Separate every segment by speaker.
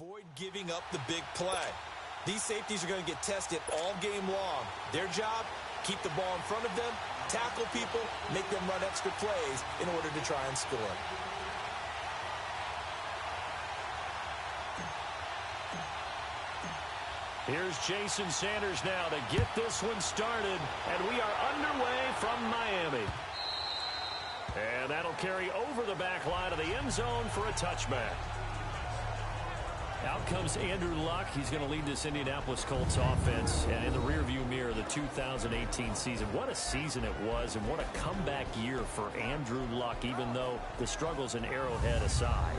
Speaker 1: avoid giving up the big play. These safeties are going to get tested all game long. Their job, keep the ball in front of them, tackle people, make them run extra plays in order to try and score.
Speaker 2: Here's Jason Sanders now to get this one started, and we are underway from Miami. And that'll carry over the back line of the end zone for a touchback. Out comes Andrew Luck. He's going to lead this Indianapolis Colts offense. And in the rearview mirror, the 2018 season. What a season it was, and what a comeback year for Andrew Luck, even though the struggles in Arrowhead aside.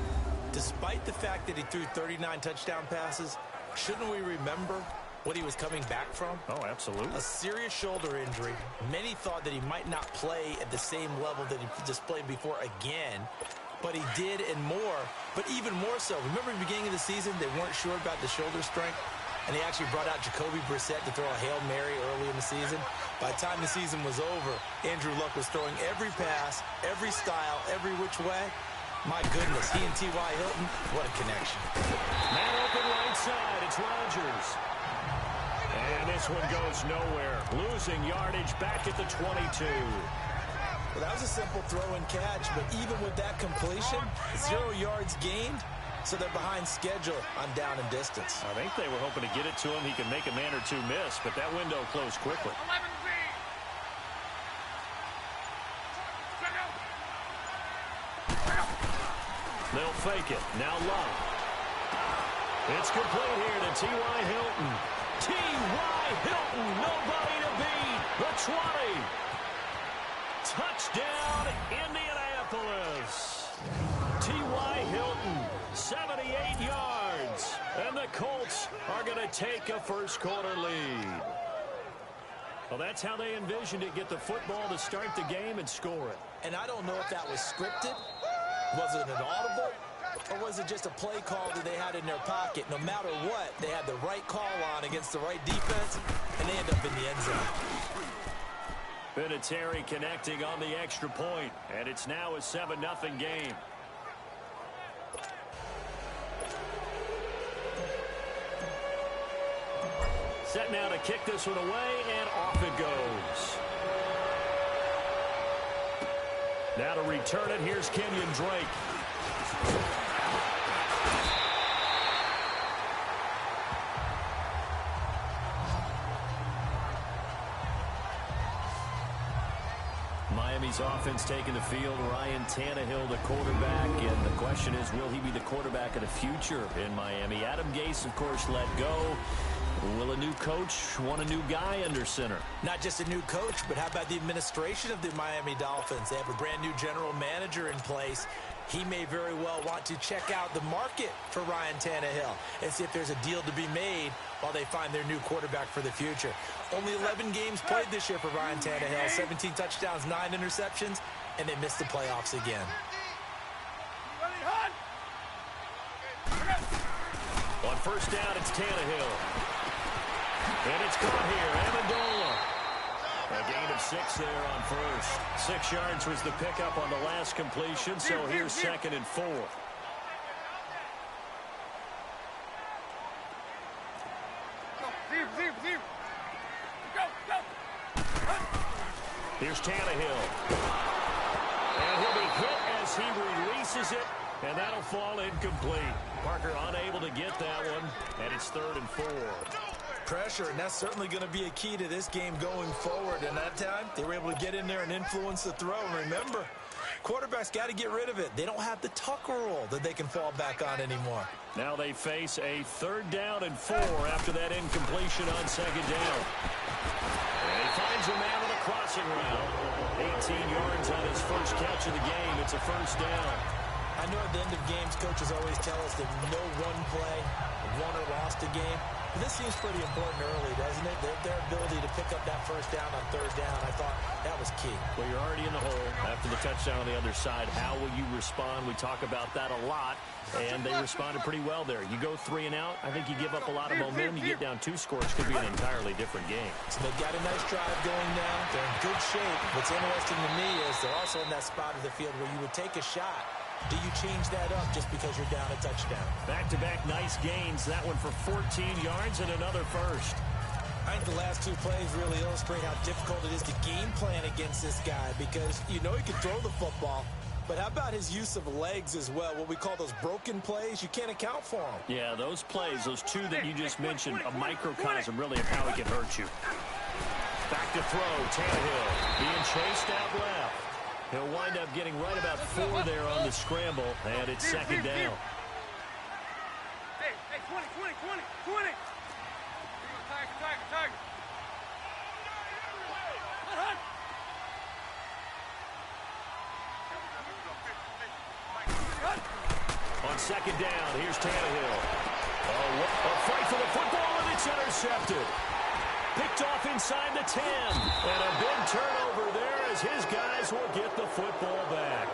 Speaker 1: Despite the fact that he threw 39 touchdown passes, shouldn't we remember what he was coming back from?
Speaker 2: Oh, absolutely.
Speaker 1: A serious shoulder injury. Many thought that he might not play at the same level that he displayed before again. But he did, and more. But even more so. Remember at the beginning of the season, they weren't sure about the shoulder strength, and they actually brought out Jacoby Brissett to throw a Hail Mary early in the season. By the time the season was over, Andrew Luck was throwing every pass, every style, every which way. My goodness, he and T.Y. Hilton, what a connection.
Speaker 2: Man open right side, it's Rodgers. And this one goes nowhere. Losing yardage back at the 22.
Speaker 1: Well, that was a simple throw and catch, but even with that completion, 0 yards gained, so they're behind schedule on down and distance.
Speaker 2: I think they were hoping to get it to him. He could make a man or two miss, but that window closed quickly. They'll fake it. Now Love. It's complete here to T.Y. Hilton. T.Y. Hilton, nobody to beat. The 20. Touchdown, Indianapolis. T.Y. Hilton, 78 yards. And the Colts are going to take a first-quarter lead. Well, that's how they envisioned it. Get the football to start the game and score it.
Speaker 1: And I don't know if that was scripted. Was it an audible? Or was it just a play call that they had in their pocket? No matter what, they had the right call on against the right defense, and they end up in the end zone.
Speaker 2: Vinatieri connecting on the extra point, and it's now a 7-0 game. Set now to kick this one away, and off it goes. Now to return it, here's Kenyon Drake. Miami's offense taking the field. Ryan Tannehill, the quarterback. And the question is, will he be the quarterback of the future in Miami? Adam Gase, of course, let go. Will a new coach want a new guy under center?
Speaker 1: Not just a new coach, but how about the administration of the Miami Dolphins? They have a brand new general manager in place. He may very well want to check out the market for Ryan Tannehill and see if there's a deal to be made while they find their new quarterback for the future. Only 11 games played this year for Ryan Tannehill, 17 touchdowns, 9 interceptions, and they missed the playoffs again.
Speaker 2: On first down, it's Tannehill. And it's caught here, Amendola. A gain of 6 there on first. 6 yards was the pickup on the last completion, so here's 2nd and 4. Here's Tannehill. And he'll be hit as he releases it, and that'll fall incomplete. Parker unable to get that one, and it's 3rd and 4.
Speaker 1: Pressure, and that's certainly going to be a key to this game going forward. And that time, they were able to get in there and influence the throw. And remember, quarterbacks got to get rid of it. They don't have the Tucker rule that they can fall back on anymore.
Speaker 2: Now they face a 3rd down and 4 after that incompletion on 2nd down. And he finds a man on the crossing route. 18 yards on his first catch of the game. It's a first down.
Speaker 1: I know at the end of games, coaches always tell us that no one play, won or lost a game. But this seems pretty important early, doesn't it? Their ability to pick up that first down on 3rd down, I thought that was key.
Speaker 2: Well, you're already in the hole after the touchdown on the other side. How will you respond? We talk about that a lot, and they responded pretty well there. You go 3 and out, I think you give up a lot of momentum. You get down 2 scores, could be an entirely different game.
Speaker 1: So they've got a nice drive going now. They're in good shape. What's interesting to me is they're also in that spot of the field where you would take a shot Do you change that up just because you're down a touchdown?
Speaker 2: Back-to-back nice gains. That one for 14 yards and another first.
Speaker 1: I think the last two plays really illustrate how difficult it is to game plan against this guy because you know he can throw the football, but how about his use of legs as well, what we call those broken plays? You can't account for them.
Speaker 2: Yeah, those plays, those two that you just mentioned, a microcosm really of how he can hurt you. Back to throw, Tannehill being chased out left. He'll wind up getting right about 4 there on the scramble, and it's second down.
Speaker 3: Hey, 20. Target.
Speaker 2: On second down, here's Tannehill. A fight for the football, and it's intercepted. Picked off inside the 10. And a big turnover there as his guys will get the football back.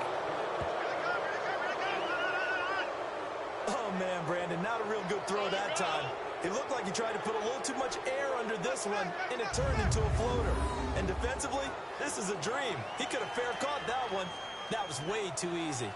Speaker 1: Oh, man, Brandon, not a real good throw that time. It looked like he tried to put a little too much air under this one, and it turned into a floater. And defensively, this is a dream. He could have fair caught that one. That was way too easy.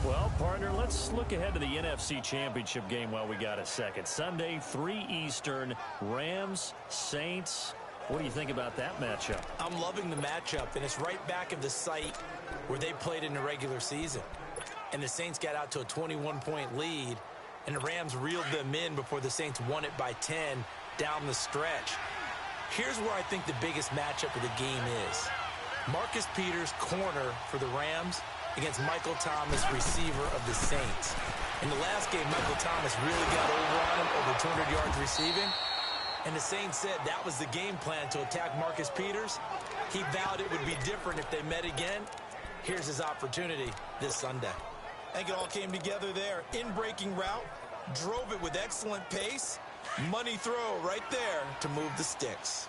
Speaker 2: Well, partner, let's look ahead to the NFC Championship game while we got a second. Sunday, 3 Eastern, Rams, Saints. What do you think about that matchup?
Speaker 1: I'm loving the matchup, and it's right back of the site where they played in the regular season. And the Saints got out to a 21-point lead, and the Rams reeled them in before the Saints won it by 10 down the stretch. Here's where I think the biggest matchup of the game is. Marcus Peters, corner for the Rams, against Michael Thomas, receiver of the Saints. In the last game, Michael Thomas really got over on him, over 200 yards receiving. And the Saints said that was the game plan, to attack Marcus Peters. He vowed it would be different if they met again. Here's his opportunity this Sunday. I think it all came together there. In-breaking route, drove it with excellent pace. Money throw right there to move the sticks.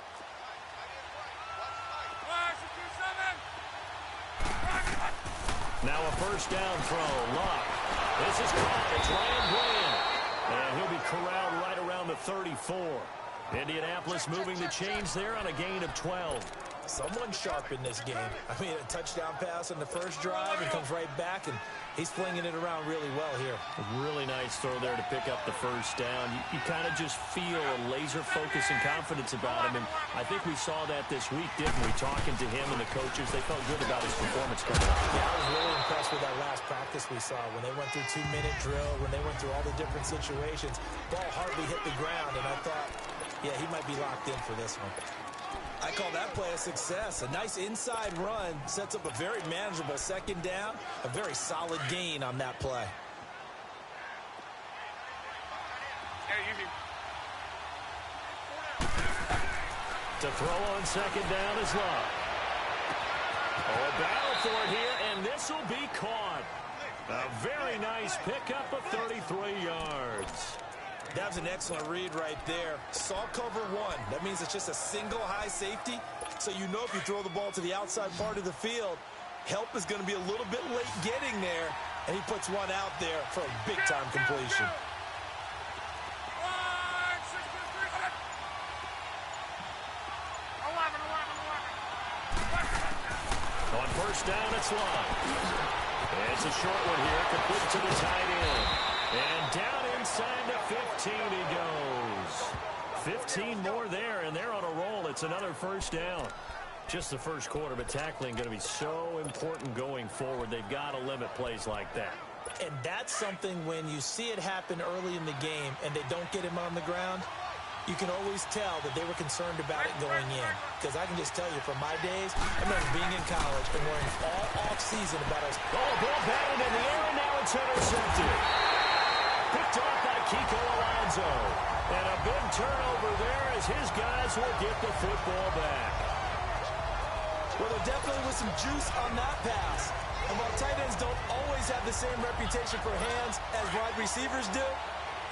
Speaker 2: Now a first down throw. Luck. This is caught. It's Ryan Bland. And he'll be corralled right around the 34. Indianapolis moving the chains there on a gain of 12.
Speaker 1: Someone sharp in this game. I mean, a touchdown pass on the first drive and comes right back, and he's flinging it around really well here.
Speaker 2: A really nice throw there to pick up the first down. You kind of just feel a laser focus and confidence about him, and I think we saw that this week, didn't we? Talking to him and the coaches, they felt good about his performance coming up.
Speaker 1: Yeah, I was really impressed with that last practice we saw when they went through 2-minute drill, when they went through all the different situations. Ball hardly hit the ground, and I thought, yeah, he might be locked in for this one. I call that play a success. A nice inside run sets up a very manageable second down. A very solid gain on that play.
Speaker 2: To throw on second down is Luck. Oh, a battle for it here, and this will be caught. A very nice pickup of 33 yards.
Speaker 1: That was an excellent read right there. Saw cover one. That means it's just a single high safety. So you know if you throw the ball to the outside part of the field, help is going to be a little bit late getting there. And he puts one out there for a big-time completion.
Speaker 2: On first down, it's Luck. It's a short one here, complete to the tight end. And down inside the 15 he goes. 15 more there, and they're on a roll. It's another first down. Just the first quarter, but tackling going to be so important going forward. They've got to limit plays like that.
Speaker 1: And that's something when you see it happen early in the game and they don't get him on the ground, you can always tell that they were concerned about it going in. Because I can just tell you from my days, I remember being in college and worrying all off-season about us.
Speaker 2: Oh, ball batted in the air, and now it's intercepted. Picked off by Kiko Alonso. And a big turnover there as his guys will get the football back.
Speaker 1: Well, there definitely was some juice on that pass. And while tight ends don't always have the same reputation for hands as wide receivers do,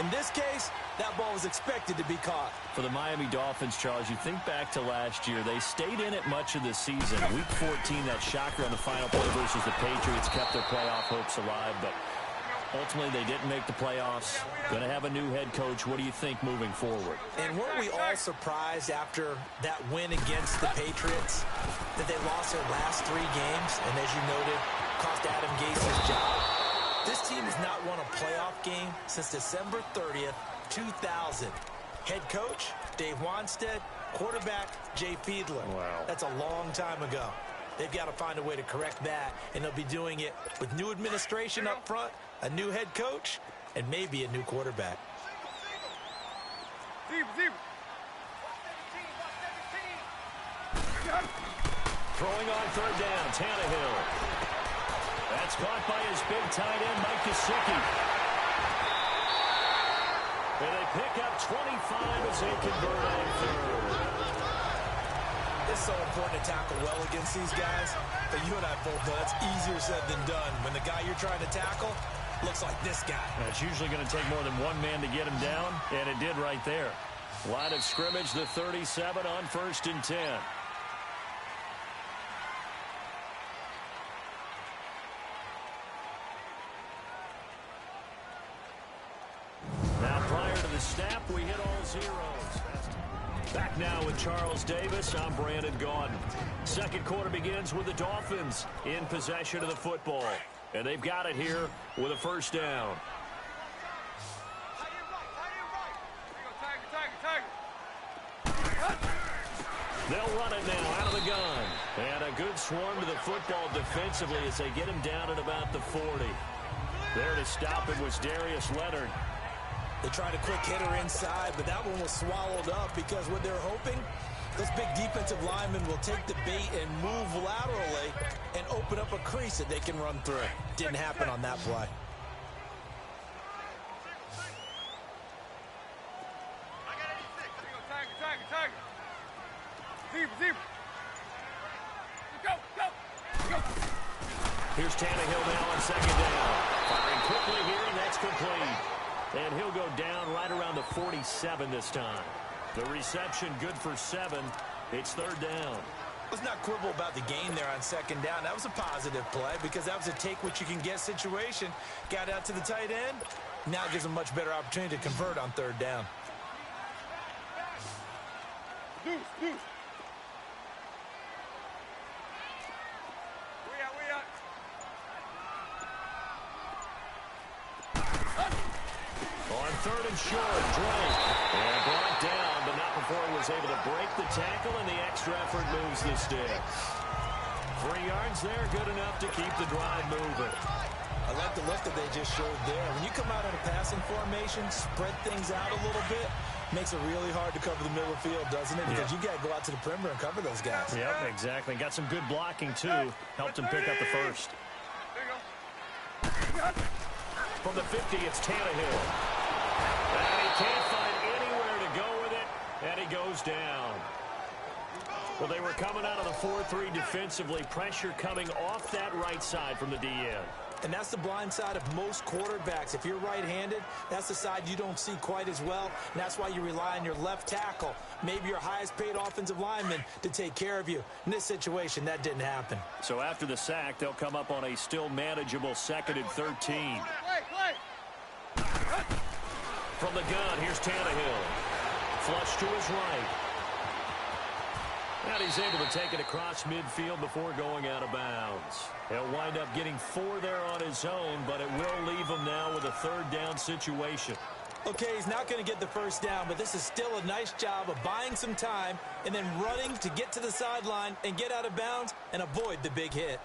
Speaker 1: in this case, that ball was expected to be caught.
Speaker 2: For the Miami Dolphins, Charles, you think back to last year. They stayed in it much of the season. Week 14, that shocker on the final play versus the Patriots kept their playoff hopes alive. But Ultimately, they didn't make the playoffs. Going to have a new head coach. What do you think moving forward?
Speaker 1: And weren't we all surprised after that win against the Patriots that they lost their last 3 games? And as you noted, cost Adam Gase his job. This team has not won a playoff game since December 30th, 2000. Head coach, Dave Wanstead. Quarterback, Jay Fiedler.
Speaker 2: Wow.
Speaker 1: That's a long time ago. They've got to find a way to correct that, and they'll be doing it with new administration up front, a new head coach, and maybe a new quarterback.
Speaker 2: Throwing on third down, Tannehill. That's caught by his big tight end, Mike Gesicki. And they pick up 25 as they convert on third.
Speaker 1: It's so important to tackle well against these guys, but you and I both know that's easier said than done when the guy you're trying to tackle looks like this guy.
Speaker 2: It's usually going to take more than one man to get him down, and it did right there. Line of scrimmage, the 37 on 1st and 10. Now, prior to the snap, we hit all zeros. Back now with Charles Davis. I'm Brandon Gaudin. Second quarter begins with the Dolphins in possession of the football. And they've got it here with a first down. They'll run it now out of the gun. And a good swarm to the football defensively as they get him down at about the 40. There to stop it was Darius Leonard.
Speaker 1: They tried a quick hitter inside, but that one was swallowed up because what they're hoping, those big defensive linemen will take the bait and move laterally and open up a crease that they can run through. Didn't happen on that play.
Speaker 2: Here's Tannehill now on second down. Firing quickly here, and that's complete. And he'll go down right around the 47 this time. The reception good for 7. It's third down.
Speaker 1: Let's not quibble about the game there on second down. That was a positive play because that was a take-what-you-can-get situation. Got out to the tight end. Now it gives them a much better opportunity to convert on third down.
Speaker 2: On third and short, Drake. And brought down, but not before he was able to break the tackle, and the extra effort moves the sticks. 3 yards there, good enough to keep the drive moving.
Speaker 1: I like the look that they just showed there. When you come out in a passing formation, spread things out a little bit, makes it really hard to cover the middle of the field, doesn't it? Because you got to go out to the perimeter and cover those guys.
Speaker 2: Yep, exactly. Got some good blocking, too. Helped him pick up the first. From the 50, it's Tannehill. And he can't find anywhere to go with it, and he goes down. Well, they were coming out of the 4-3 defensively. Pressure coming off that right side from the DN.
Speaker 1: And that's the blind side of most quarterbacks. If you're right-handed, that's the side you don't see quite as well. And that's why you rely on your left tackle, maybe your highest-paid offensive lineman, to take care of you. In this situation, that didn't happen.
Speaker 2: So after the sack, they'll come up on a still manageable 2nd and 13. From the gun, here's Tannehill. Flush to his right. And he's able to take it across midfield before going out of bounds. He'll wind up getting 4 there on his own, but it will leave him now with a third down situation.
Speaker 1: Okay, he's not going to get the first down, but this is still a nice job of buying some time and then running to get to the sideline and get out of bounds and avoid the big hit.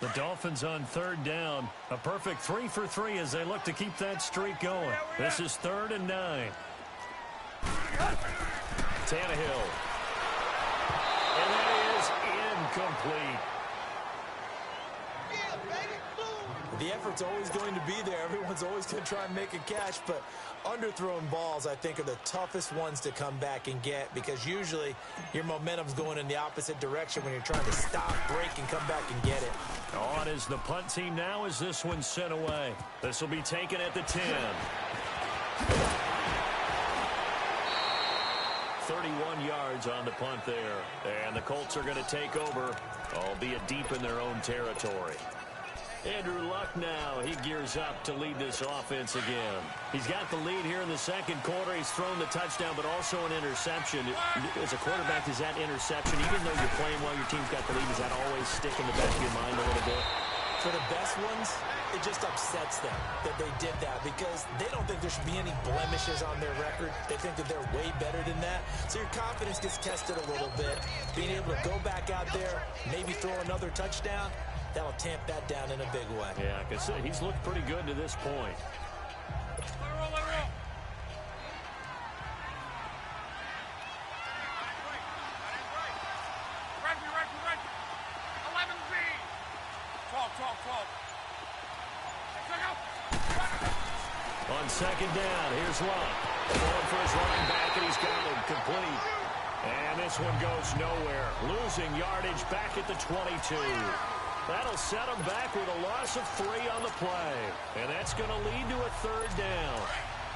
Speaker 2: The Dolphins on third down. A perfect 3 for 3 as they look to keep that streak going. This is 3rd and 9. Tannehill. And that is incomplete.
Speaker 1: The effort's always going to be there. Everyone's always going to try and make a catch, but underthrown balls, I think, are the toughest ones to come back and get because usually your momentum's going in the opposite direction when you're trying to stop, break, and come back and get it.
Speaker 2: On is the punt team now as this one's sent away. This will be taken at the 10. 31 yards on the punt there. And the Colts are going to take over, albeit deep in their own territory. Andrew Luck now. He gears up to lead this offense again. He's got the lead here in the second quarter. He's thrown the touchdown, but also an interception. As a quarterback, is that interception, even though you're playing well, your team's got the lead, does that always stick in the back of your mind a little bit?
Speaker 1: For the best ones, it just upsets them that they did that because they don't think there should be any blemishes on their record. They think that they're way better than that. So your confidence gets tested a little bit. Being able to go back out there, maybe throw another touchdown, that'll tamp that down in a big way.
Speaker 2: Yeah, because he's looked pretty good to this point.
Speaker 3: Let it roll, let it roll. Right. 11Z. 12.
Speaker 2: On second down, here's Luck. Going for his running back, and he's got him complete. And this one goes nowhere. Losing yardage back at the 22. That'll set him back with a loss of 3 on the play. And that's going to lead to a third down.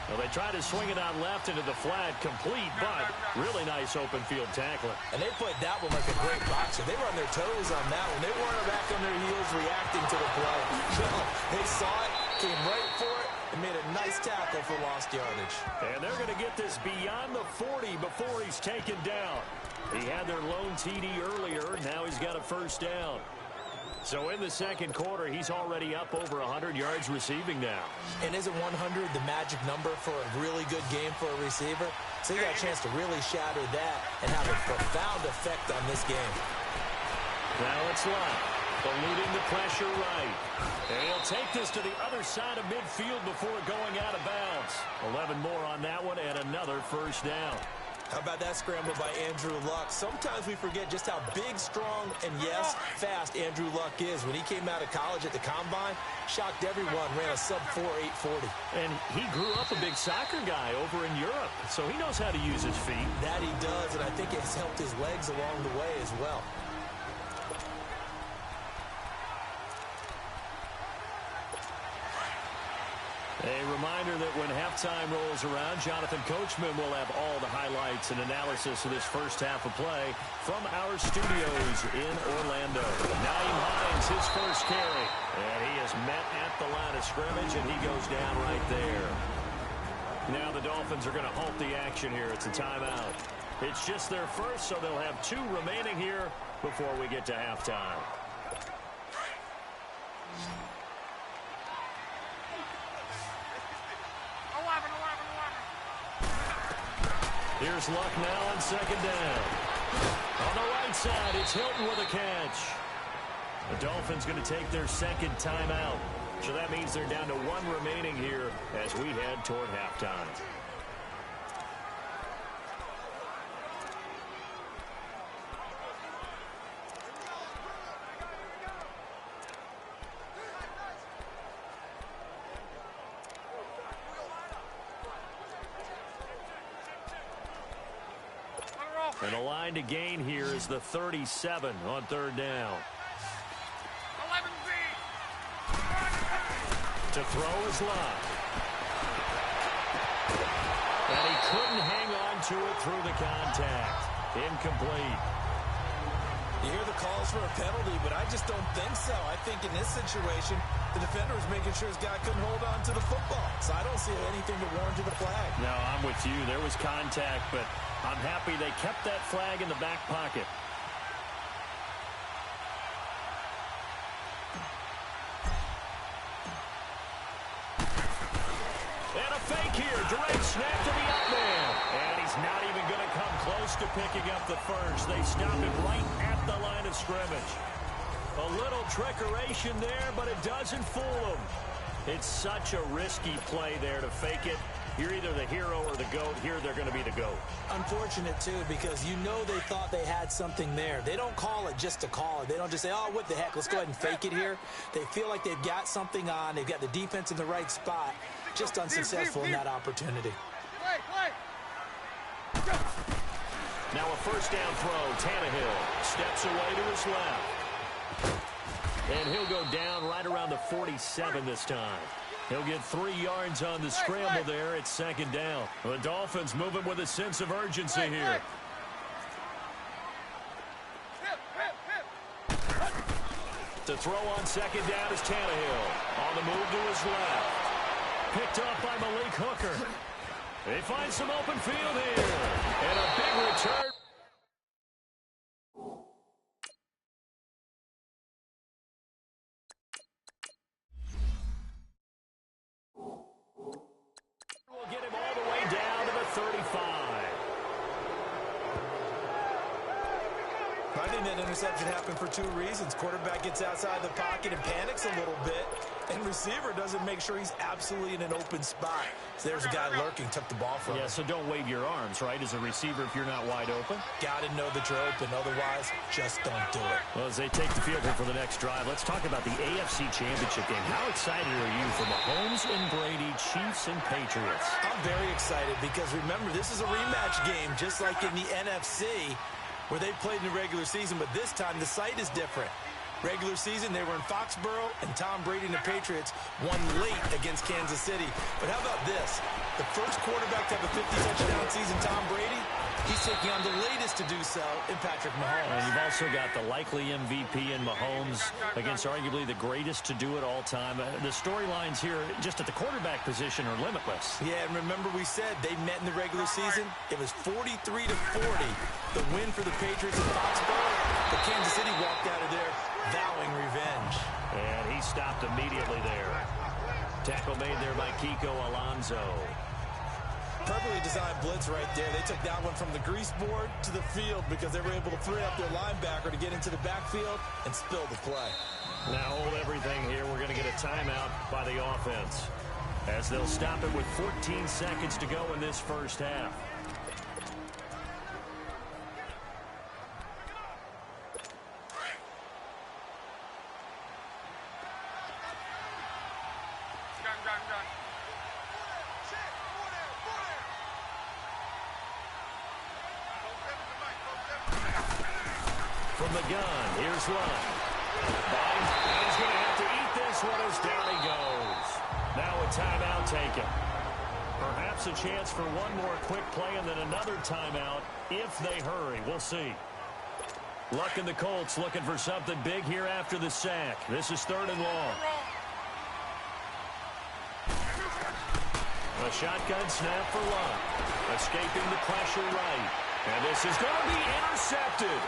Speaker 2: Well, they try to swing it out left into the flat, complete, but really nice open field tackling.
Speaker 1: And they played that one like a great boxer. They were on their toes on that one. They weren't back on their heels reacting to the play. No, they saw it, came right for it, and made a nice tackle for lost yardage.
Speaker 2: And they're going to get this beyond the 40 before he's taken down. He had their lone TD earlier. Now he's got a first down. So in the second quarter, he's already up over 100 yards receiving now.
Speaker 1: And isn't 100 the magic number for a really good game for a receiver? So you got a chance to really shatter that and have a profound effect on this game.
Speaker 2: Now it's Luck, eluding the pressure right. And he'll take this to the other side of midfield before going out of bounds. 11 more on that one and another first down.
Speaker 1: How about that scramble by Andrew Luck? Sometimes we forget just how big, strong, and, yes, fast Andrew Luck is. When he came out of college at the Combine, shocked everyone, ran a sub-4 840.
Speaker 2: And he grew up a big soccer guy over in Europe, so he knows how to use his feet.
Speaker 1: That he does, and I think it's helped his legs along the way as well.
Speaker 2: A reminder that when halftime rolls around, Jonathan Coachman will have all the highlights and analysis of this first half of play from our studios in Orlando. Nyheim Hines, his first carry. And he is met at the line of scrimmage, and he goes down right there. Now the Dolphins are going to halt the action here. It's a timeout. It's just their first, so they'll have 2 remaining here before we get to halftime. Here's Luck now on second down. On the right side, it's Hilton with a catch. The Dolphins going to take their second timeout. So that means they're down to 1 remaining here as we head toward halftime. And the line to gain here is the 37 on third down.
Speaker 3: 11Z.
Speaker 2: To throw is Luck. And he couldn't hang on to it through the contact. Incomplete.
Speaker 1: You hear the calls for a penalty, but I just don't think so. I think in this situation, the defender was making sure his guy couldn't hold on to the football. So I don't see anything to warrant the flag.
Speaker 2: No, I'm with you. There was contact, but I'm happy they kept that flag in the back pocket. And a fake here. Direct snap to the up man. And he's not even going to come close to picking up the first. They stop him right at the line of scrimmage. A little trickeration there, but it doesn't fool him. It's such a risky play there to fake it. You're either the hero or the GOAT. Here they're going to be the GOAT.
Speaker 1: Unfortunate, too, because you know they thought they had something there. They don't call it just to call it. They don't just say, oh, what the heck, let's go ahead and fake it here. They feel like they've got something on. They've got the defense in the right spot. Just unsuccessful in that opportunity.
Speaker 2: Now a first down throw. Tannehill steps away to his left. And he'll go down right around the 47 this time. He'll get 3 yards on the scramble there at second down. The Dolphins moving with a sense of urgency here. To throw on second down is Tannehill. On the move to his left. Picked up by Malik Hooker. They find some open field here. And a big return. We'll get him all the way down to the 35.
Speaker 1: I think that interception happened for two reasons. Quarterback gets outside the pocket and panics a little bit, and receiver doesn't make sure he's absolutely in an open spot. So there's a guy lurking, took the ball from him.
Speaker 2: Yeah, so don't wave your arms, right, as a receiver if you're not wide open.
Speaker 1: Got to know that you're open. Otherwise, just don't do it.
Speaker 2: Well, as they take the field here for the next drive, let's talk about the AFC Championship game. How excited are you for Mahomes and Brady, Chiefs and Patriots?
Speaker 1: I'm very excited because, remember, this is a rematch game, just like in the NFC, where they played in the regular season, but this time the site is different. Regular season, they were in Foxborough, and Tom Brady and the Patriots won late against Kansas City. But how about this? The first quarterback to have a 50-touchdown season, Tom Brady, he's taking on the latest to do so in Patrick Mahomes.
Speaker 2: And you've also got the likely MVP in Mahomes against arguably the greatest to do it all time. The storylines here just at the quarterback position are limitless.
Speaker 1: Yeah, and remember we said they met in the regular season. It was 43-40, the win for the Patriots in Foxborough. But Kansas City walked out of there vowing revenge.
Speaker 2: And he stopped immediately there. Tackle made there by Kiko Alonso.
Speaker 1: Perfectly designed blitz right there. They took that one from the grease board to the field because they were able to free up their linebacker to get into the backfield and spill the play.
Speaker 2: Now hold everything here. We're going to get a timeout by the offense as they'll stop it with 14 seconds to go in this first half. From the gun, here's Love. He's going to have to eat this one as down he goes. Now a timeout taken. Perhaps a chance for one more quick play and then another timeout if they hurry. We'll see. Luck and the Colts looking for something big here after the sack. This is 3rd and long. A shotgun snap for Luck. Escaping the pressure right. And this is going to be intercepted.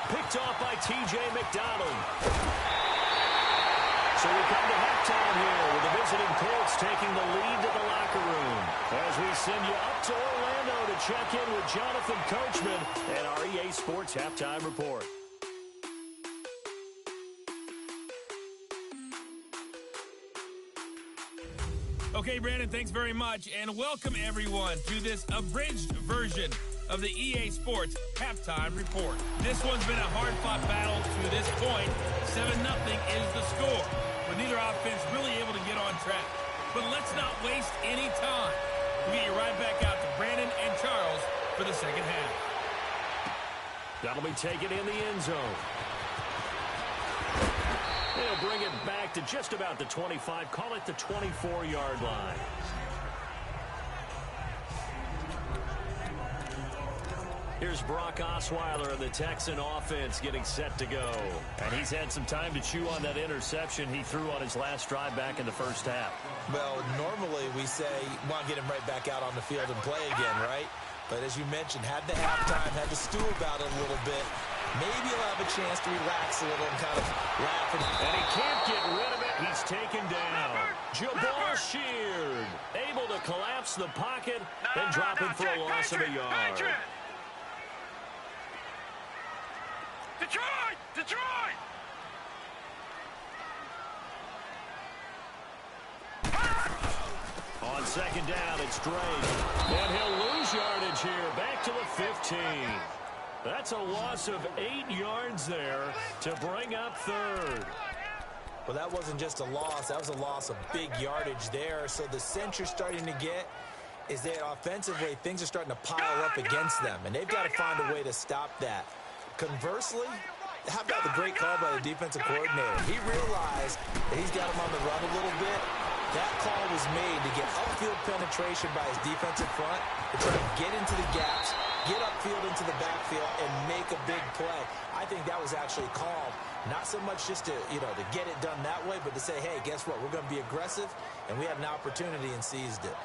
Speaker 2: Picked off by T.J. McDonald. So we come to halftime here with the visiting Colts taking the lead to the locker room. As we send you up to Orlando to check in with Jonathan Coachman and our EA Sports Halftime Report.
Speaker 4: Okay, Brandon, thanks very much, and welcome everyone to this abridged version of the EA Sports Halftime Report. This one's been a hard-fought battle to this point. 7-0 is the score, with neither offense really able to get on track. But let's not waste any time. We'll get you right back out to Brandon and Charles for the second half.
Speaker 2: That'll be taken in the end zone. They'll bring it back to just about the 25, call it the 24-yard line. Here's Brock Osweiler of the Texan offense getting set to go. And he's had some time to chew on that interception he threw on his last drive back in the first half.
Speaker 1: Well, normally we say, want to get him right back out on the field and play again, right? But as you mentioned, had the halftime, had to stew about it a little bit. Maybe he'll have a chance to relax a little and kind of laugh.
Speaker 2: And he can't get rid of it. He's taken down. Jabbar Sheard able to collapse the pocket and drop it for a loss of a yard.
Speaker 3: Detroit! Detroit!
Speaker 2: On second down, it's Drake. And he'll lose yardage here. Back to the 15. That's a loss of 8 yards there to bring up 3rd.
Speaker 1: Well, that wasn't just a loss. That was a loss of big yardage there. So the sense you're starting to get is that offensively, things are starting to pile up against them. And they've got to find a way to stop that. Conversely, how about the great call by the defensive coordinator? He realized that he's got him on the run a little bit. That call was made to get upfield penetration by his defensive front to try to get into the gaps get upfield into the backfield and make a big play. I think that was actually called, not so much just to, to get it done that way, but to say, hey, guess what? We're going to be aggressive, and we had an opportunity and seized it.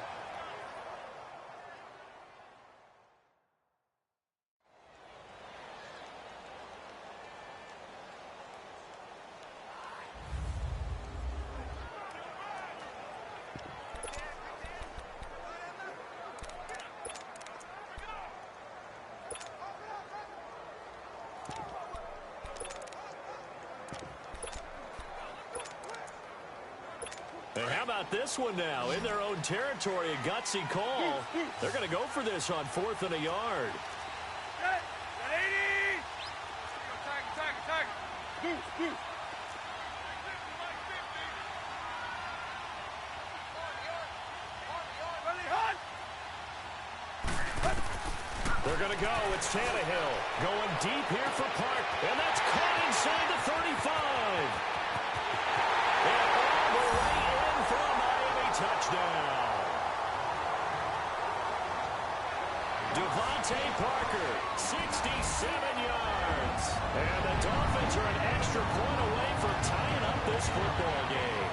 Speaker 2: And how about this one now? In their own territory, a gutsy call. They're going to go for this on 4th and a yard.
Speaker 3: Get 80. Tag. Move.
Speaker 2: They're going to go. It's Tannehill going deep here for Park. And that's caught inside the 35. And all the way in for a Miami touchdown. Devontae Parker, 67 yards. And the Dolphins are an extra point away from tying up this football game.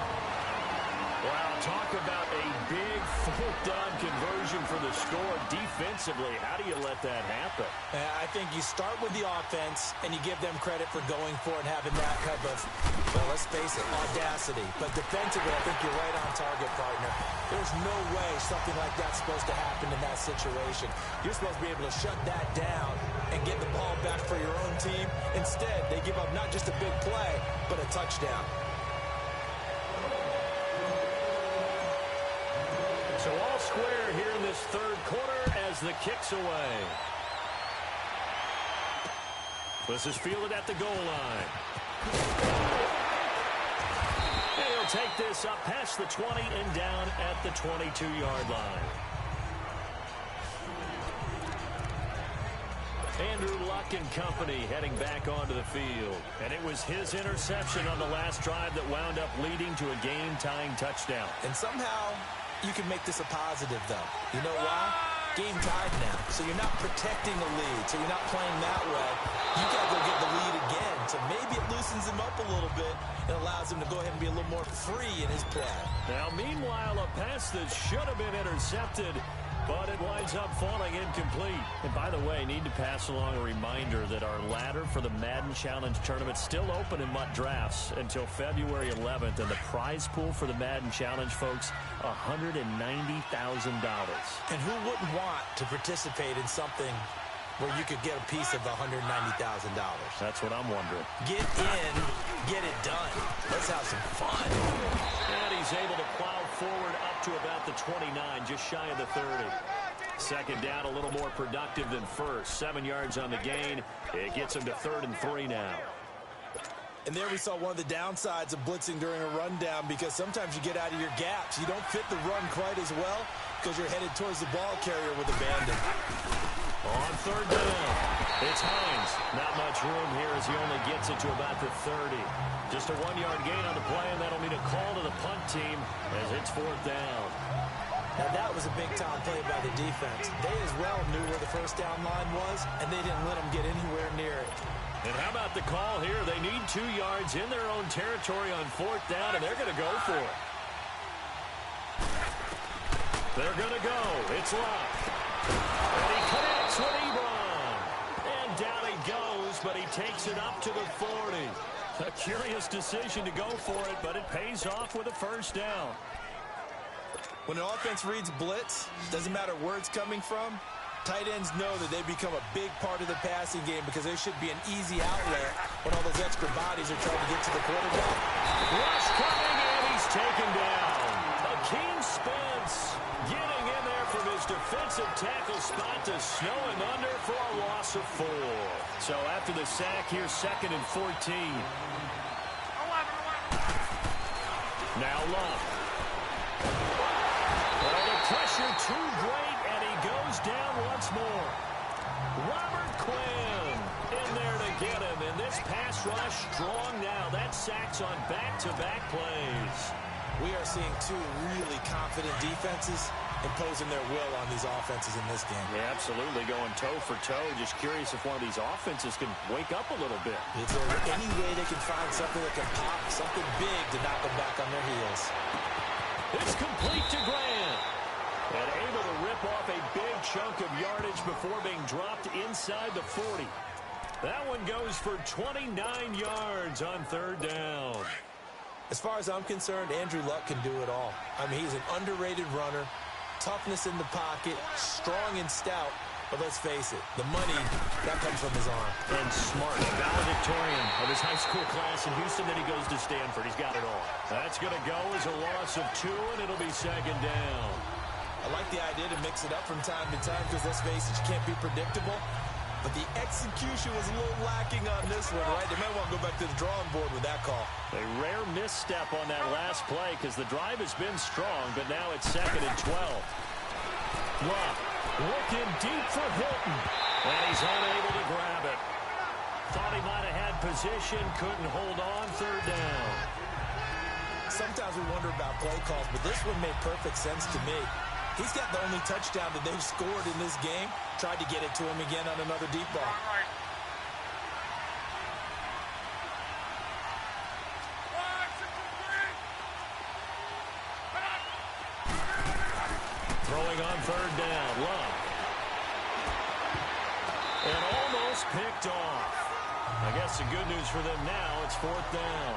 Speaker 2: Wow, talk about a big 4th down conversion for the score. Defensively, how do you let that happen?
Speaker 1: I think you start with the offense, and you give them credit for going for it and having that type of, well, let's face it, audacity. But defensively, I think you're right on target, partner. There's no way something like that's supposed to happen in that situation. You're supposed to be able to shut that down and get the ball back for your own team. Instead, they give up not just a big play, but a touchdown.
Speaker 2: So all square here in this 3rd quarter as the kick's away. This is fielded at the goal line. And he'll take this up past the 20 and down at the 22-yard line. Andrew Luck and company heading back onto the field. And it was his interception on the last drive that wound up leading to a game-tying touchdown.
Speaker 1: And somehow you can make this a positive, though. You know why? Game tied now. So you're not protecting the lead. So you're not playing that way. You got to go get the lead again. So maybe it loosens him up a little bit and allows him to go ahead and be a little more free in his play.
Speaker 2: Now, meanwhile, a pass that should have been intercepted, but it winds up falling incomplete. And by the way, need to pass along a reminder that our ladder for the Madden Challenge tournament is still open in MUT Drafts until February 11th. And the prize pool for the Madden Challenge, folks, $190,000.
Speaker 1: And who wouldn't want to participate in something where you could get a piece of $190,000?
Speaker 2: That's what I'm wondering.
Speaker 1: Get in, get it done. Let's have some fun.
Speaker 2: And he's able to plow forward up to about the 29, just shy of the 30. 2nd down, a little more productive than first. 7 yards on the gain. It gets him to 3rd and 3 now.
Speaker 1: And there we saw one of the downsides of blitzing during a rundown, because sometimes you get out of your gaps. You don't fit the run quite as well because you're headed towards the ball carrier with abandon.
Speaker 2: On 3rd down, it's Hines. Not much room here as he only gets it to about the 30. Just a 1-yard gain on the play, and that'll mean a call to the punt team as it's 4th down.
Speaker 1: Now that was a big-time play by the defense. They as well knew where the 1st down line was, and they didn't let them get anywhere near it.
Speaker 2: And how about the call here? They need 2 yards in their own territory on 4th down, and they're going to go for it. They're going to go. It's Luck. And he connects with Ebron. And down he goes, but he takes it up to the 40. A curious decision to go for it, but it pays off with a 1st down.
Speaker 1: When an offense reads blitz, doesn't matter where it's coming from, tight ends know that they become a big part of the passing game because there should be an easy outlet when all those extra bodies are trying to get to the quarterback.
Speaker 2: Rush coming, and he's taken down. Akeem Spence getting in there from his defensive tackle spot to snow him under for a loss of 4. So after the sack, here's 2nd and 14. Now Luck. Well, the pressure too great, and he goes down once more. Robert Quinn in there to get him, and this pass rush strong now. That sacks on back-to-back plays.
Speaker 1: We are seeing 2 really confident defenses imposing their will on these offenses in this game.
Speaker 2: Yeah, absolutely, going toe for toe. Just curious if one of these offenses can wake up a little bit.
Speaker 1: Is there any way they can find something that can pop, something big to knock them back on their heels?
Speaker 2: It's complete to Grant. And able to rip off a big chunk of yardage before being dropped inside the 40. That one goes for 29 yards on third down.
Speaker 1: As far as I'm concerned, Andrew Luck can do it all. I mean, he's an underrated runner, toughness in the pocket, strong and stout. But let's face it, the money, that comes from his arm.
Speaker 2: And smart, valedictorian of his high school class in Houston. Then he goes to Stanford. He's got it all. That's going to go as a loss of 2, and it'll be second down.
Speaker 1: I like the idea to mix it up from time to time because, let's face it, you can't be predictable. But the execution was a little lacking on this one, right? They might want to go back to the drawing board with that call.
Speaker 2: A rare misstep on that last play because the drive has been strong, but now it's second and 12. Luck looking deep for Hilton, and he's unable to grab it. Thought he might have had position, couldn't hold on, third down.
Speaker 1: Sometimes we wonder about play calls, but this one made perfect sense to me. He's got the only touchdown that they've scored in this game. Tried to get it to him again on another deep ball.
Speaker 2: Throwing on third down, Luck. And almost picked off. I guess the good news for them now, it's fourth down.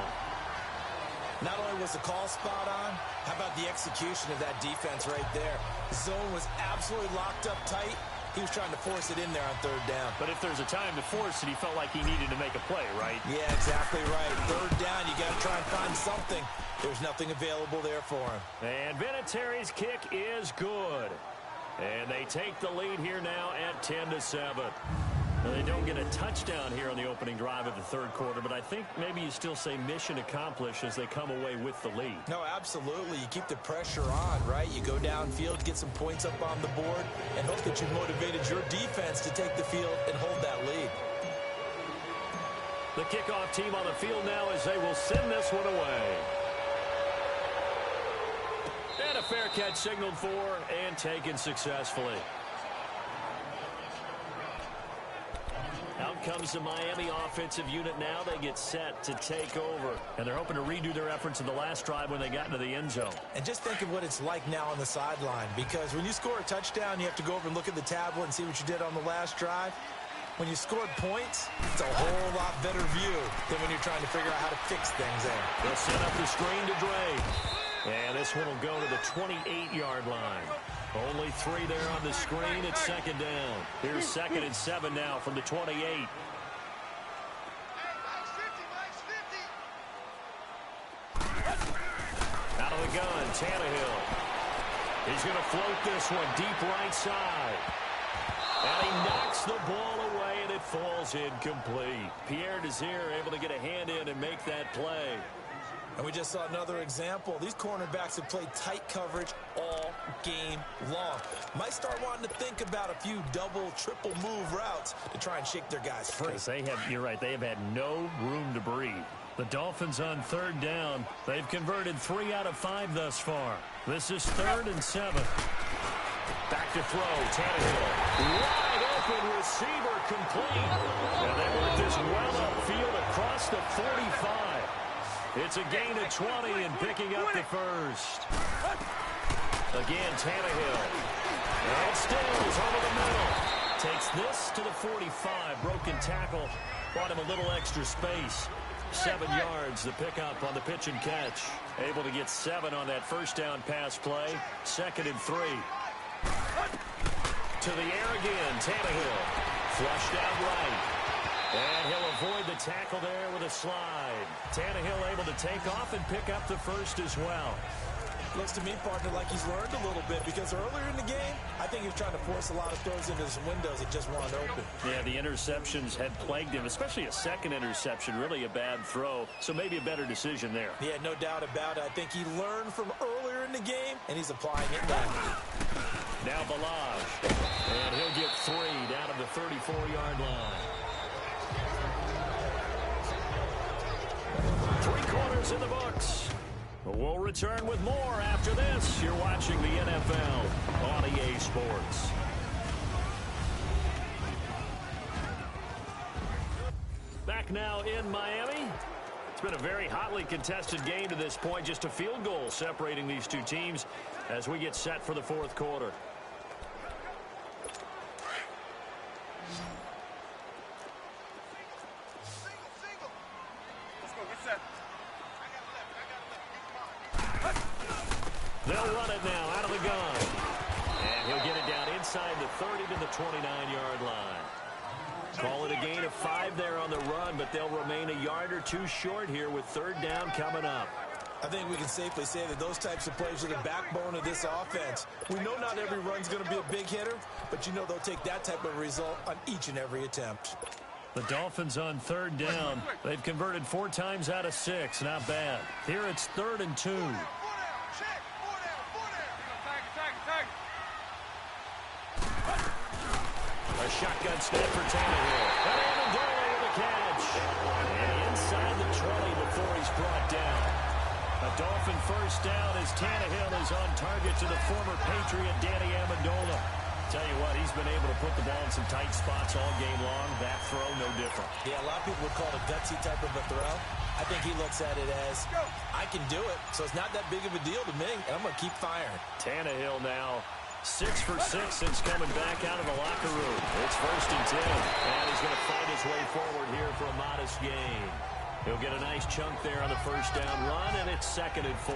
Speaker 1: Not only was the call spot on, how about the execution of that defense right there? Zone was absolutely locked up tight. He was trying to force it in there on third down.
Speaker 2: But if there's a time to force it, he felt like he needed to make a play, right?
Speaker 1: Yeah, exactly right. Third down, you got to try and find something. There's nothing available there for him.
Speaker 2: And Vinatieri's kick is good. And they take the lead here now at 10-7. Now, they don't get a touchdown here on the opening drive of the third quarter, but I think maybe you still say mission accomplished as they come away with the lead.
Speaker 1: No, absolutely. You keep the pressure on, right? You go downfield, get some points up on the board, and hope that you've motivated your defense to take the field and hold that lead.
Speaker 2: The kickoff team on the field now as they will send this one away. And a fair catch signaled for and taken successfully. Out comes the Miami offensive unit now. They get set to take over. And they're hoping to redo their efforts in the last drive when they got into the end zone.
Speaker 1: And just think of what it's like now on the sideline. Because when you score a touchdown, you have to go over and look at the tablet and see what you did on the last drive. When you scored points, it's a whole lot better view than when you're trying to figure out how to fix things there.
Speaker 2: They'll set up the screen to Dre. And this one will go to the 28-yard line. Only 3 there on the screen. It's second down. Here's second and 7 now from the 28. Out of the gun, Tannehill. He's going to float this one deep right side. And he knocks the ball away, and it falls incomplete. Pierre Desir able to get a hand in and make that play.
Speaker 1: And we just saw another example. These cornerbacks have played tight coverage all game long. Might start wanting to think about a few double, triple move routes to try and shake their guys free.
Speaker 2: You're right, they have had no room to breathe. The Dolphins on third down. They've converted 3 out of 5 thus far. This is third and 7. Back to throw, Tannehill. Wide open receiver complete. And they work this well upfield across the 45. It's a gain of 20 and picking up the first. Again, Tannehill. And Stills over the middle. Takes this to the 45. Broken tackle. Brought him a little extra space. 7 yards, the pickup on the pitch and catch. Able to get 7 on that first down pass play. Second and 3. To the air again, Tannehill. Flushed out right. And he'll avoid the tackle there with a slide. Tannehill able to take off and pick up the first as well.
Speaker 1: Looks to me, partner, like he's learned a little bit because earlier in the game, I think he was trying to force a lot of throws into some windows that just weren't open.
Speaker 2: Yeah, the interceptions had plagued him, especially a second interception, really a bad throw. So maybe a better decision there.
Speaker 1: Yeah, no doubt about it. I think he learned from earlier in the game, and he's applying it now.
Speaker 2: Now Balaj. And he'll get 3 down of the 34-yard line. 3 quarters in the books. We'll return with more after this. You're watching the NFL on EA Sports. Back now in Miami. It's been a very hotly contested game to this point. Just a field goal separating these two teams as we get set for the fourth quarter. They'll run it now out of the gun. And he'll get it down inside the 30 to the 29-yard line. Call it a gain of 5 there on the run, but they'll remain a yard or two short here with third down coming up.
Speaker 1: I think we can safely say that those types of plays are the backbone of this offense. We know not every run's going to be a big hitter, but you know they'll take that type of result on each and every attempt.
Speaker 2: The Dolphins on third down. They've converted 4 times out of 6. Not bad. Here it's 3rd and 2. A shotgun snap for Tannehill. And Amendola with a catch. And inside the 20 before he's brought down. A Dolphin first down as Tannehill is on target to the former Patriot Danny Amendola. Tell you what, he's been able to put the ball in some tight spots all game long. That throw, no different.
Speaker 1: Yeah, a lot of people would call it a gutsy type of a throw. I think he looks at it as, I can do it, so it's not that big of a deal to me, and I'm going to keep firing.
Speaker 2: Tannehill now 6 for 6 since coming back out of the locker room. It's 1st and 10, and he's going to fight his way forward here for a modest gain. He'll get a nice chunk there on the first down run, and it's 2nd and 4.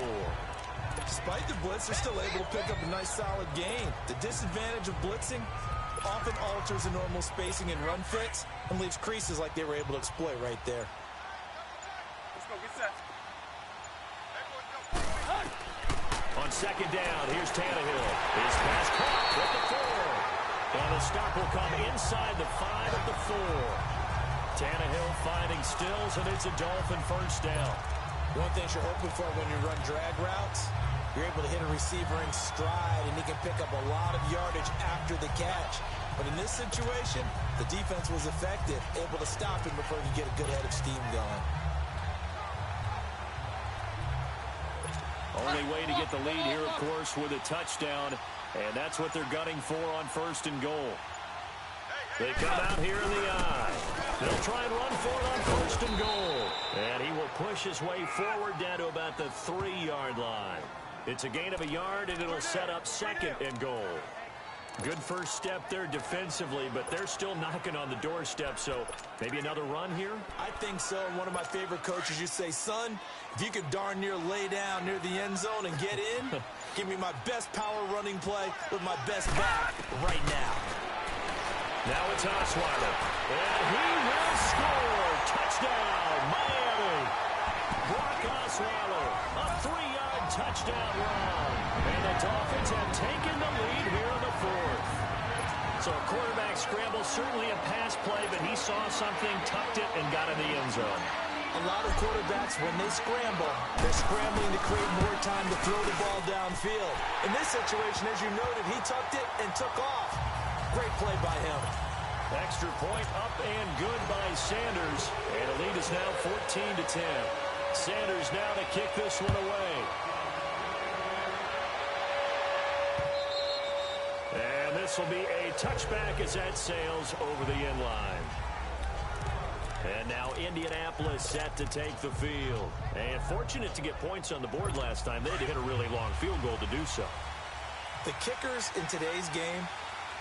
Speaker 1: Despite the blitz, they're still able to pick up a nice solid gain. The disadvantage of blitzing often alters the normal spacing and run fits and leaves creases like they were able to exploit right there.
Speaker 3: Let's go, get set.
Speaker 2: On 2nd down, here's Tannehill. His pass caught at the 4. And the stop will come inside the 5 at the 4. Tannehill finding Stills, and it's a Dolphin first down.
Speaker 1: One thing you're hoping for when you run drag routes, you're able to hit a receiver in stride, and he can pick up a lot of yardage after the catch. But in this situation, the defense was effective, able to stop him before he could get a good head of steam going.
Speaker 2: Only way to get the lead here, of course, with a touchdown, and that's what they're gunning for on 1st and goal. They come out here in the eye. They'll try and run for it on 1st and goal. And he will push his way forward down to about the 3-yard line. It's a gain of a yard, and it'll set up 2nd and goal. Good first step there defensively, but they're still knocking on the doorstep, so maybe another run here?
Speaker 1: I think so. And one of my favorite coaches used to say, son, if you could darn near lay down near the end zone and get in, give me my best power running play with my best back right now.
Speaker 2: Now it's Osweiler, and he will score. Touchdown, Miami. Brock Osweiler, a 3-yard touchdown run. And the Dolphins have taken the lead here in the 4th. So a quarterback scramble, certainly a pass play, but he saw something, tucked it, and got in the end zone.
Speaker 1: A lot of quarterbacks, when they scramble, they're scrambling to create more time to throw the ball downfield. In this situation, as you noted, he tucked it and took off. Great play by him.
Speaker 2: Extra point up and good by Sanders. And the lead is now 14-10. Sanders now to kick this one away. And this will be a touchback as that sails over the end line. And now Indianapolis set to take the field. And fortunate to get points on the board last time. They had to hit a really long field goal to do so.
Speaker 1: The kickers in today's game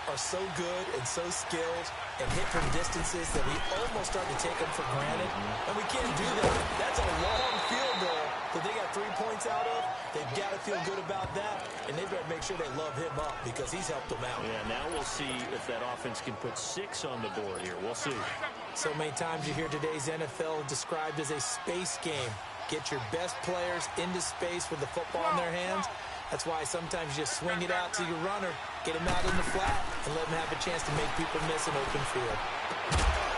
Speaker 1: are so good and so skilled and hit from distances that we almost start to take them for granted. And we can't do that. That's a long field goal that they got 3 points out of. They've got to feel good about that, and they better make sure they love him up because he's helped them out.
Speaker 2: Yeah, now we'll see if that offense can put 6 on the board here. We'll see.
Speaker 1: So many times you hear today's NFL described as a space game. Get your best players into space with the football in their hands. That's why sometimes you just swing it out to your runner, get him out in the flat, and let him have a chance to make people miss an open field.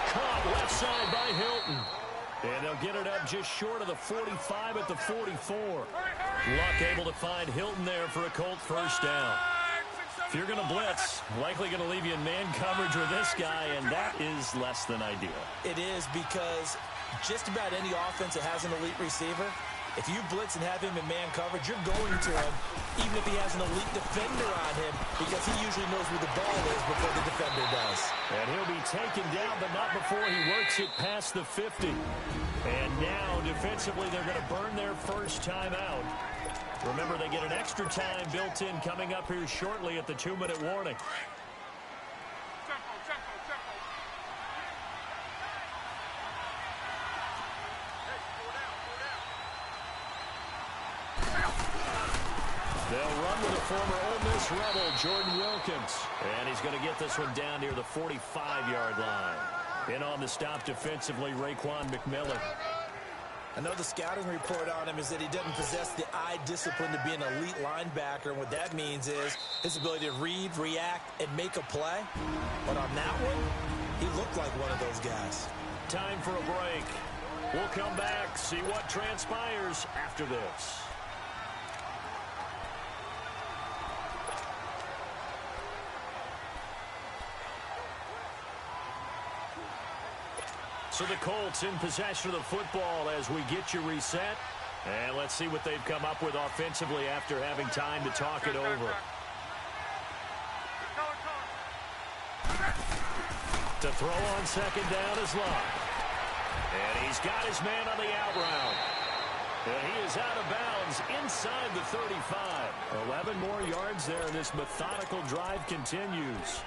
Speaker 2: Caught left side by Hilton. And they'll get it up just short of the 45 at the 44. Luck able to find Hilton there for a Colt first down. If you're going to blitz, likely going to leave you in man coverage with this guy, and that is less than ideal.
Speaker 1: It is because just about any offense that has an elite receiver If you blitz and have him in man coverage, you're going to him, even if he has an elite defender on him, because he usually knows where the ball is before the defender does.
Speaker 2: And he'll be taken down, but not before he works it past the 50. And now, defensively, they're going to burn their first timeout. Remember, they get an extra time built in coming up here shortly at the 2-minute warning. They'll run with a former Ole Miss Rebel, Jordan Wilkins. And he's going to get this one down near the 45-yard line. In on the stop defensively, Raekwon McMillan.
Speaker 1: I know the scouting report on him is that he doesn't possess the eye discipline to be an elite linebacker. And what that means is his ability to read, react, and make a play. But on that one, he looked like one of those guys.
Speaker 2: Time for a break. We'll come back, see what transpires after this. So the Colts in possession of the football as we get you reset. And let's see what they've come up with offensively after having time to talk it over. To throw on second down is Locke. And he's got his man on the out route. And he is out of bounds inside the 35. 11 more yards there, and this methodical drive continues.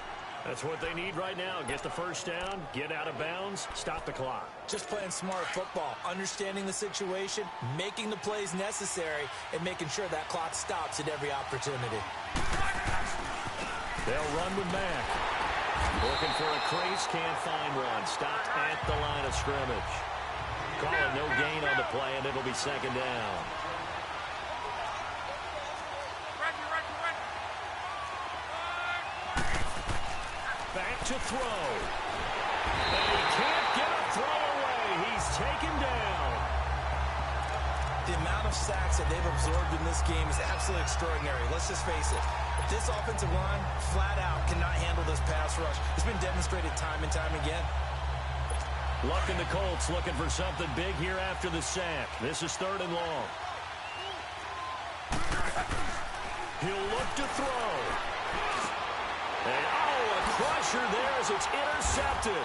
Speaker 2: That's what they need right now. Get the first down, get out of bounds, stop the clock.
Speaker 1: Just playing smart football, understanding the situation, making the plays necessary, and making sure that clock stops at every opportunity.
Speaker 2: They'll run with Mack. Looking for a crease, can't find one. Stopped at the line of scrimmage. Calling no gain on the play, and it'll be second down. Back to throw. And he can't get a throw away. He's taken down.
Speaker 1: The amount of sacks that they've absorbed in this game is absolutely extraordinary. Let's just face it. This offensive line, flat out, cannot handle this pass rush. It's been demonstrated time and time again.
Speaker 2: Luck in the Colts looking for something big here after the sack. This is 3rd and long. He'll look to throw. And, a crusher there as it's intercepted.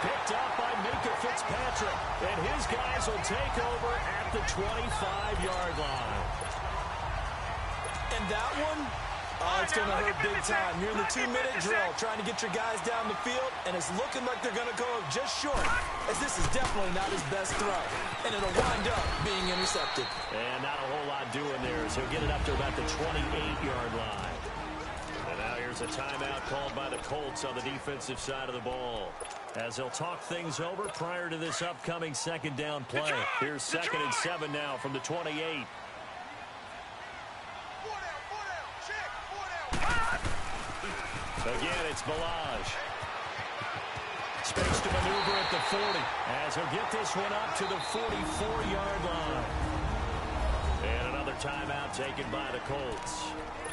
Speaker 2: Picked up by Minka Fitzpatrick. And his guys will take over at the 25-yard line.
Speaker 1: And that one, it's going to hurt big time. You're in the 2-minute drill trying to get your guys down the field, and it's looking like they're going to go just short, as this is definitely not his best throw. And it'll wind up being intercepted.
Speaker 2: And not a whole lot doing there, as he'll get it up to about the 28-yard line. And now here's a timeout called by the Colts on the defensive side of the ball, as they'll talk things over prior to this upcoming second down play. Here's 2nd and 7 now from the 28. Again, it's Balaj. Space to maneuver at the 40, as he'll get this one up to the 44-yard line. And another timeout taken by the Colts,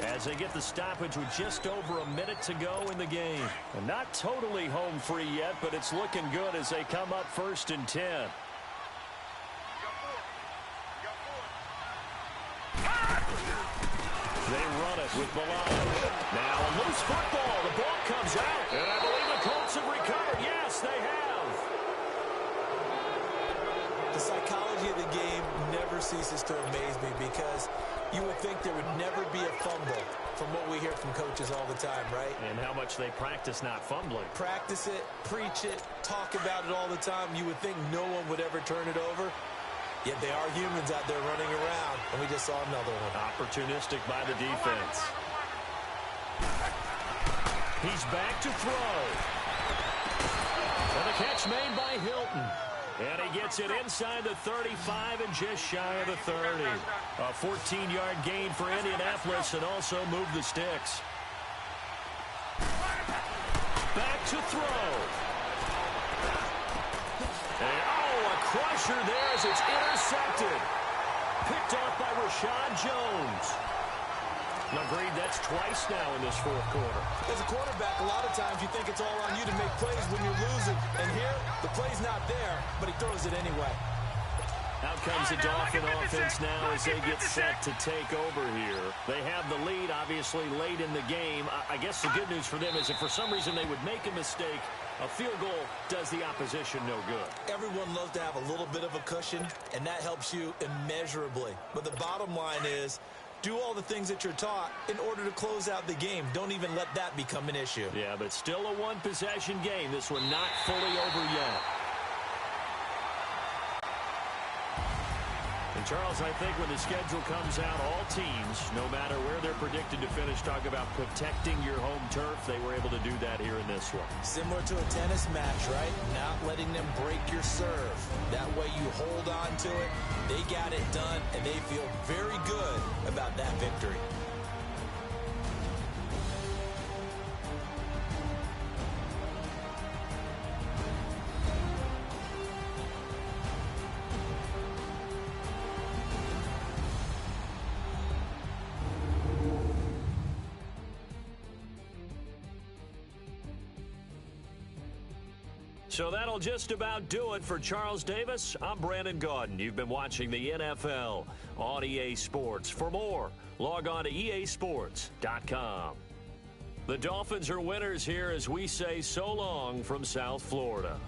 Speaker 2: as they get the stoppage with just over a minute to go in the game. And not totally home free yet, but it's looking good as they come up 1st and 10. They run it with Balaj. Now a loose football. The ball comes out. And I believe the Colts have recovered. Yes, they have.
Speaker 1: The psychology of the game never ceases to amaze me, because you would think there would never be a fumble from what we hear from coaches all the time, right?
Speaker 2: And how much they practice not fumbling.
Speaker 1: Practice it, preach it, talk about it all the time. You would think no one would ever turn it over. Yet they are humans out there running around, and we just saw another one.
Speaker 2: Opportunistic by the defense. He's back to throw. And the catch made by Hilton. And he gets it inside the 35 and just shy of the 30. A 14-yard gain for Indianapolis, and also move the sticks. Back to throw. And, a crusher there as it's intercepted. Picked off by Rashad Jones. Agreed, that's twice now in this 4th quarter.
Speaker 1: As a quarterback, a lot of times you think it's all on you to make plays when you're losing. And here, the play's not there, but he throws it anyway.
Speaker 2: Out comes the Dolphin offense now as they get set to take over here. They have the lead, obviously, late in the game. I guess the good news for them is if for some reason they would make a mistake, a field goal does the opposition no good.
Speaker 1: Everyone loves to have a little bit of a cushion, and that helps you immeasurably. But the bottom line is, do all the things that you're taught in order to close out the game. Don't even let that become an issue.
Speaker 2: Yeah, but still a one-possession game. This one not fully over yet. And Charles, I think when the schedule comes out, all teams, no matter where they're predicted to finish, talk about protecting your home turf. They were able to do that here in this one.
Speaker 1: Similar to a tennis match, right? Not letting them break your serve. That way you hold on to it. They got it done, and they feel very good about that victory.
Speaker 2: So that'll just about do it for Charles Davis. I'm Brandon Gaudin. You've been watching the NFL on EA Sports. For more, log on to easports.com. The Dolphins are winners here as we say so long from South Florida.